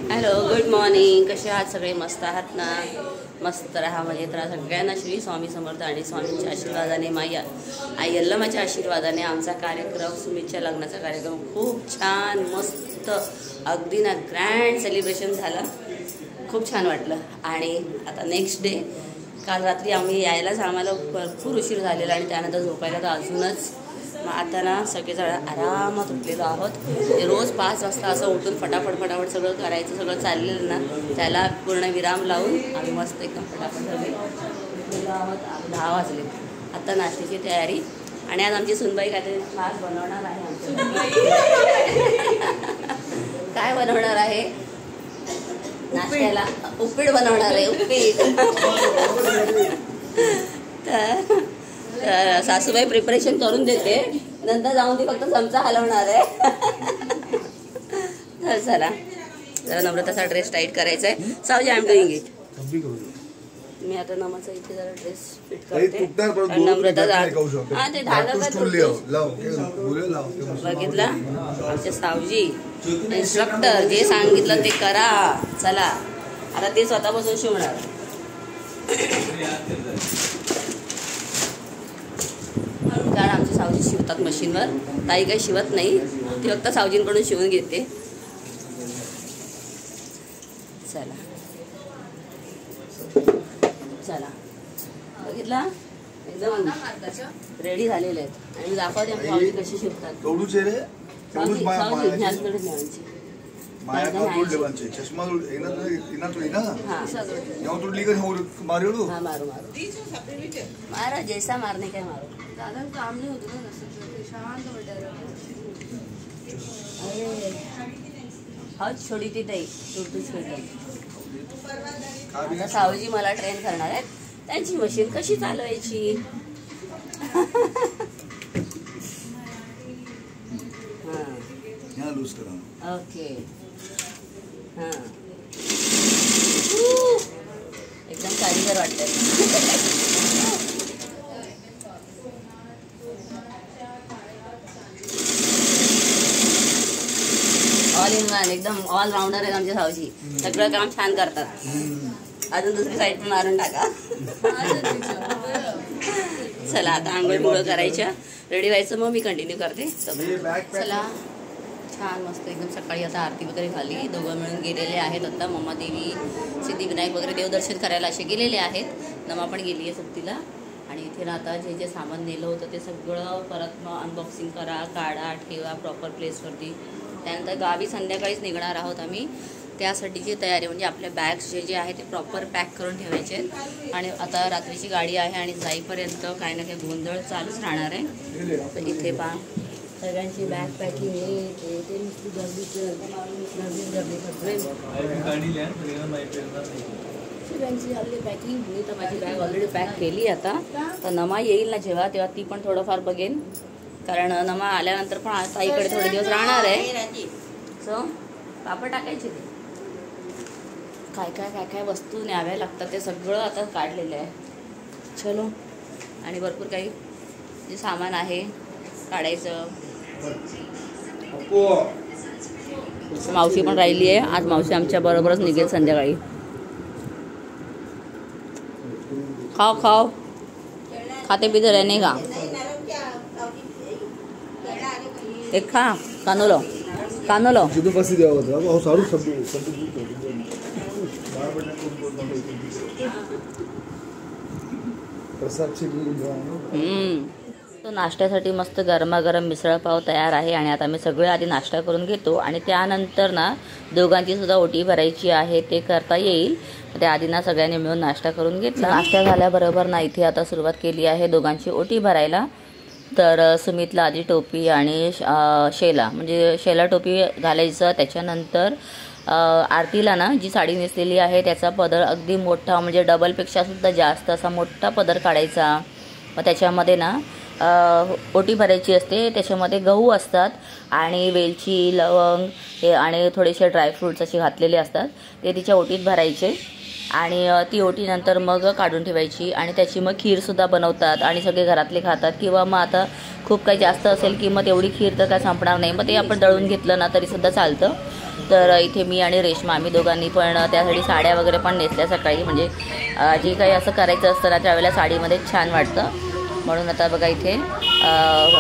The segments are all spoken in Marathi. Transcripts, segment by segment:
Hello, good morning. कसे आहात सगळे? मस्त आहात ना? मस्त राहा, मजेत राहा. सगळ्यांना श्री स्वामी समर्थ आणि स्वामींच्या आशीर्वादाने, आई यल्लमाच्या आशीर्वादाने आमचा कार्यक्रम, सुमितच्या लग्नाचा कार्यक्रम खूप छान, मस्त, अगदी ना ग्रँड सेलिब्रेशन झालं. खूप छान वाटलं. आणि आता नेक्स्ट डे, काल रात्री आम्ही यायलाच आम्हाला भरपूर उशीर झालेला आणि त्यानंतर झोपायला तर अजूनच. मग आता ना सगळेजण आरामात उठलेलो आहोत. रोज 5 वाजता असं उठून फटाफट सगळं करायचं, सगळं चाललेलं ना, त्याला पूर्ण विराम लावून आम्ही मस्त एकदम फटाफट सगळे उठलेलो आहोत. 10 वाजले. आता नाश्त्याची तयारी. आणि आज आमची सुनबाई काहीतरी खास बनवणार आहे. काय बनवणार आहे? नाश्त्याला उपीट बनवणार आहे. उपीट. तर सासूबाई प्रिपरेशन करून देते, नंतर जाऊन ती फक्त चमचा हलवणार आहे. तर चला, जरा नम्रताचा ड्रेस टाईट करायचा आहे. Savji, I am doing it. मी आता नमाचा इथे जरा ड्रेस फिट करते. नम्रता हा ते धागा बघितला. आमचे सावजी इन्स्ट्रक्टर, जे सांगितलं ते करा. चला, आता ते स्वतःपासून शिवणार. कारण आमचे सावजी शिवतात मशीनवर. ताई काही शिवत नाही, ती फक्त सावजींकडून शिवून घेते. चला चला, बघितला, एकदम रेडी झालेले आहेत. आणि दाखवते आमचे सावजी कशी शिवतात. मारा जैसा मारने काय मारो. दादा काम नाही होतं ना, शांत वाटायला. छोडी ती ताई आता सावजी मला ट्रेन करणार आहेत. त्यांची मशीन कशी चालवायची. ओके. हां, एकदम कारीगर वाटतं. ऑल इन वन, एकदम ऑल राऊंडर आहेत आमचे सावजी. सगळं काम छान करतात. अजून दुसरी साईड पण मारून टाका. चला, आता आंघोळ करायच्या, रेडी व्हायचं, मग मी कंटिन्यू करते. चला, छान मस्त एकदम सकाळी आता आरती वगैरे झाली. दोघं मिळून गेलेले आहेत. आता मम्मा देवी, सिद्धिविनायक वगैरे देवदर्शन करायला असे गेलेले आहेत. नमा पण गेली आहे सुट्टीला. आणि इथे ना आता जे जे सामान नेलं होतं ते सगळं परत मग अनबॉक्सिंग करा, काढा, ठेवा प्रॉपर प्लेसवरती. त्यानंतर गावी संध्याकाळीच निघणार आहोत आम्ही. त्यासाठीची तयारी म्हणजे आपल्या बॅग्स जे आहे ते प्रॉपर पॅक करून ठेवायचे आहेत. आणि आता रात्रीची गाडी आहे आणि जाईपर्यंत काही ना काही गोंधळ चालूच राहणार आहे. तर इथे पहा, सगळ्यांची बॅग पॅकिंग ते नुसती गर्दी सगळ्यांची आपली पॅकिंग. मी तर माझी बॅग ऑलरेडी पॅक केली. आता तर नमा येईल ना जेव्हा, तेव्हा ती पण थोडंफार बघेन. कारण नमा आल्यानंतर पण ताईकडे थोडे दिवस राहणार आहे. सो पापड टाकायचे. ते काय वस्तू न्याव्या लागतात ते सगळं आता काढलेलं आहे. चलो, आणि भरपूर काही जे सामान आहे काढायचं. मावशी पण राहिली आहे. आज मावशी आमच्या बरोबरच निघेल संध्याकाळी. खाओ खाते पिते रहने का. एक खा कानोलो. तो नाश्त्यासाठी मस्त गरमागरम मिसळपाव तयार आहे. आणि आता मी सगळे आधी नाश्ता करून घेतो आणि त्यानंतर ना दोघांची सुद्धा ओटी भरायची आहे, ते करता येईल. त्या आधी ना सगळ्यांनी मिळून नाश्ता करून घेतला. नाश्ता झाल्याबरोबर ना इथे आता सुरुवात केली आहे दोघांची ओटी भरायला. तर सुमितला आधी टोपी आणि शेला म्हणजे शेला टोपी घालायचं. त्याच्यानंतर आरतीला ना जी साडी नेसलेली आहे त्याचा पदर अगदी मोठा म्हणजे डबलपेक्षा सुद्धा जास्त असा मोठा पदर काढायचा. मग त्याच्यामध्ये ना ओटी भरायची असते. त्याच्यामध्ये गहू असतात आणि वेलची, लवंग हे आणि थोडेसे ड्रायफ्रूट्स असे घातलेले असतात. ते तिच्या ओटीत भरायचे. आणि ती ओटी नंतर मग काढून ठेवायची आणि त्याची मग खीरसुद्धा बनवतात आणि सगळे घरातले खातात. किंवा मग आता खूप काही जास्त असेल की मग तेवढी खीर तर काय संपणार नाही, मग ते आपण दळून घेतलं ना तरीसुद्धा चालतं. तर इथे मी आणि रेश्मा आम्ही दोघांनी पण त्यासाठी साड्या वगैरे पण नेसल्या सकाळी. म्हणजे जे काही असं करायचं असतं ना त्यावेळेला साडीमध्ये छान वाटतं. म्हणून आता बघा इथे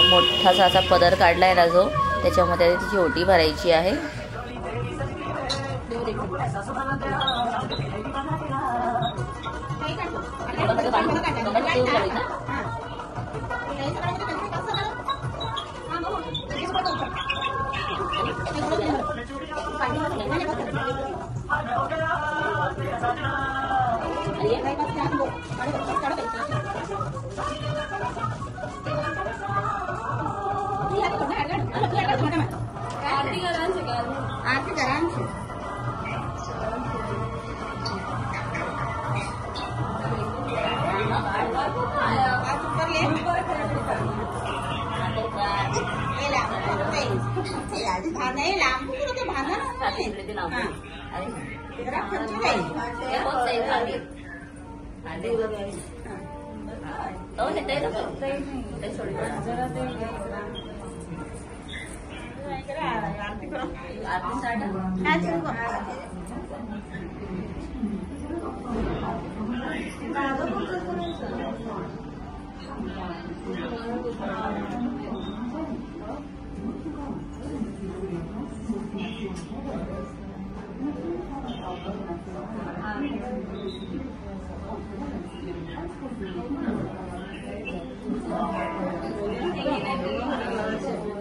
मोठासा असा पदर काढला आहे ना जो, त्याच्यामध्ये तिची ओटी भरायची आहे.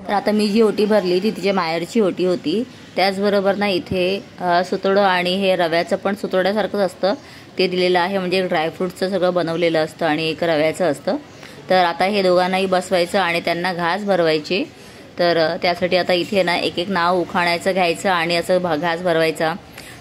तर आता मी जी ओटी भरली ती तिच्या माहेरची ओटी होती. त्याचबरोबर ना इथे सुतोडं आणि हे रव्याचं पण सुतोड्यासारखंच असतं ते दिलेलं आहे. म्हणजे ड्रायफ्रूटचं सगळं बनवलेलं असतं आणि एक रव्याचं असतं. तर आता हे दोघांनाही बसवायचं आणि त्यांना घास भरवायचे. तर त्यासाठी आता इथे ना एक एक नाव उखाणायचं घ्यायचं आणि असं घास भरवायचा.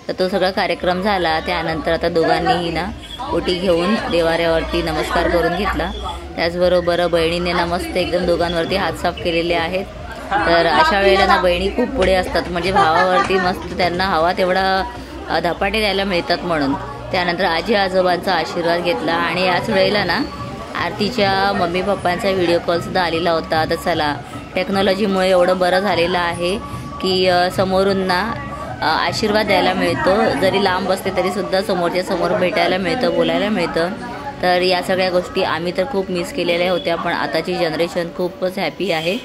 तर तो सगळा कार्यक्रम झाला. त्यानंतर आता दोघांनीही ना ओटी घेऊन देवाऱ्यावरती नमस्कार करून घेतला. त्याचबरोबर बहिणीने ना मस्त एकदम दोघांवरती हात साफ केलेले आहेत. तर अशा वेळेला ना बहिणी खूप पुढे असतात, म्हणजे भावावरती मस्त त्यांना हवा तेवढा धपाटे द्यायला मिळतात म्हणून. त्यानंतर आजी आजोबांचा आशीर्वाद घेतला आणि याच वेळेला ना आरतीच्या मम्मी पप्पांचा व्हिडिओ कॉलसुद्धा आलेला होता. तर चला, टेक्नॉलॉजीमुळे एवढं बरं झालेलं आहे की समोरून ना आशीर्वाद द्यायला मिळतो. जरी लांब असते तरीसुद्धा समोरच्या समोर भेटायला मिळतं, बोलायला मिळतं. तर या सगळ्या गोष्टी आम्ही तर खूप मिस केलेल्या होत्या, पण आताची जनरेशन खूपच हॅपी आहे.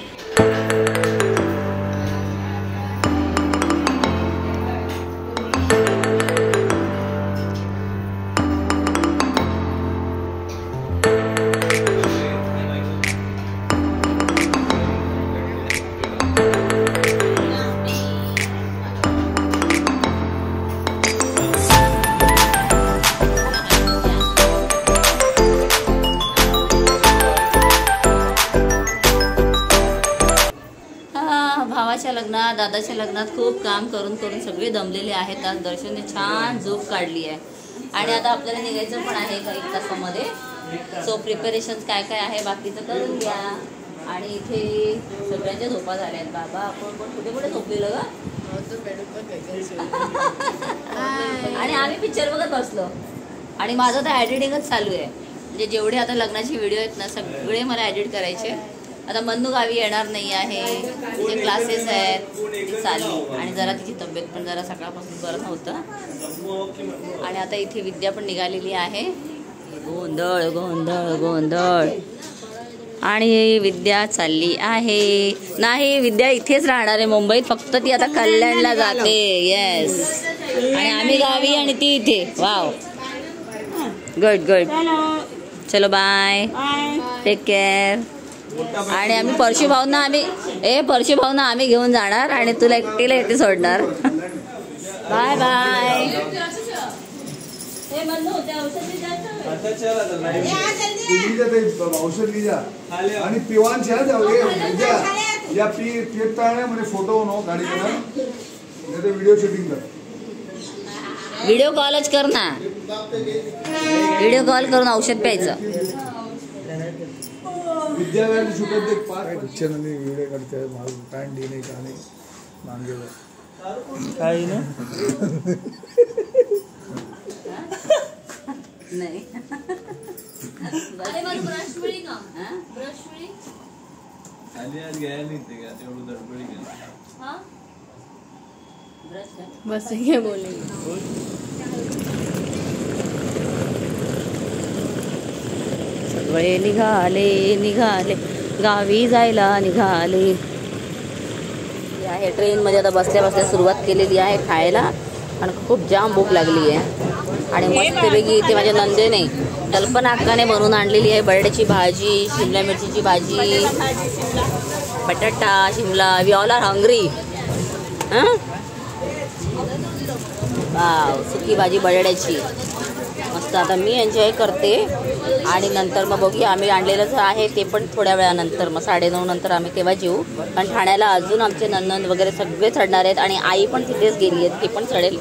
भावाच्या लग्नात, दादाच्या लग्नात खूप काम करून करून सगळे दमलेले आहेत. आज दर्शनने छान झोप काढली आहे आणि आता आपल्याला निघायचं पण आहे काही तासामध्ये. सो प्रिपरेशन्स काय काय आहे बाकीचं करून घ्या. आणि इथे सगळ्यांच्या झोपा झाल्या आहेत. बाबा आपण पण कुठे कुठे झोपलेलं ग, आणि आम्ही पिक्चर बघत बसलो. आणि माझं तर एडिटिंगच चालू आहे. म्हणजे जेवढे आता लग्नाचे व्हिडिओ आहेत ना सगळे मला एडिट करायचे. आता मन्नू गावी येणार नाही आहे, तिचे क्लासेस आहेत, ती चालली. आणि जरा तिची तब्येत पण जरा सकाळपासून बरं नव्हतं. आणि आता इथे विद्या पण निघालेली आहे. गोंधळ गोंधळ गोंधळ. आणि विद्या चालली आहे. नाही, विद्या इथेच राहणार आहे मुंबईत, फक्त ती आता कल्याणला जाते. येस. आणि आम्ही गावी आणि ती इथे. Wow, good good. चलो बाय, टेक केअर. आणि आम्ही परशू भाऊंना आम्ही घेऊन जाणार आणि तुला एकटीला एकटी सोडणार. Bye bye. औषध लिजा आणि पिवांच्या या पिताळ्या म्हणजे फोटो नो गाडी व्हिडिओ शूटिंग कर. व्हिडिओ कॉलच कर ना, व्हिडिओ कॉल करून औषध प्यायचं. विद्यालयाने शूटिंग देख पार बच्चे ने वीडियो करते हैं माल पैंट देने का नहीं मांगे वो काही ना. नाही अरे मला ब्रश मिळी का हा? ब्रश मिळी आली आज घ्यायला नाही ते का तेवढं धडपडी गेलं हा ब्रश आहे. बस ये बोले सगळे निघाले गावी जायला निघाले. हे आहे ट्रेनमध्ये आता बसल्या बसल्या सुरुवात केलेली आहे खायला आणि खूप जाम भूक लागली आहे. आणि मस्तपैकी इथे माझ्या नंदेने कल्पना अक्काने बनवून आणलेली आहे बटाट्याची भाजी, शिमला मिरचीची भाजी, बटाटा Shimla. We all are hungry. हां वाव, सुकी भाजी बटाट्याची मस्त. आता मी एन्जॉय करते आणि नंतर मग बघूया. आम्ही आणलेलंच आहे ते पण थोड्या वेळानंतर, मग 9:30 नंतर आम्ही तेव्हा जेऊ. कारण ठाण्याला अजून आमचे नंदन वगैरे सगळे चढणार आहेत आणि आई पण तिथेच गेली आहे, ती पण चढेल.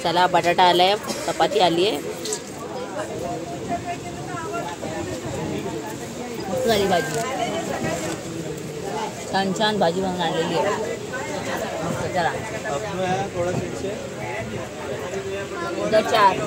चला, बटाटा आला आहे, चपाती आली आहे, मस्त झाली भाजी. छान छान भाजी बनवून आणलेली आहे. चला अपना है थोड़ा पीछे उद्या 4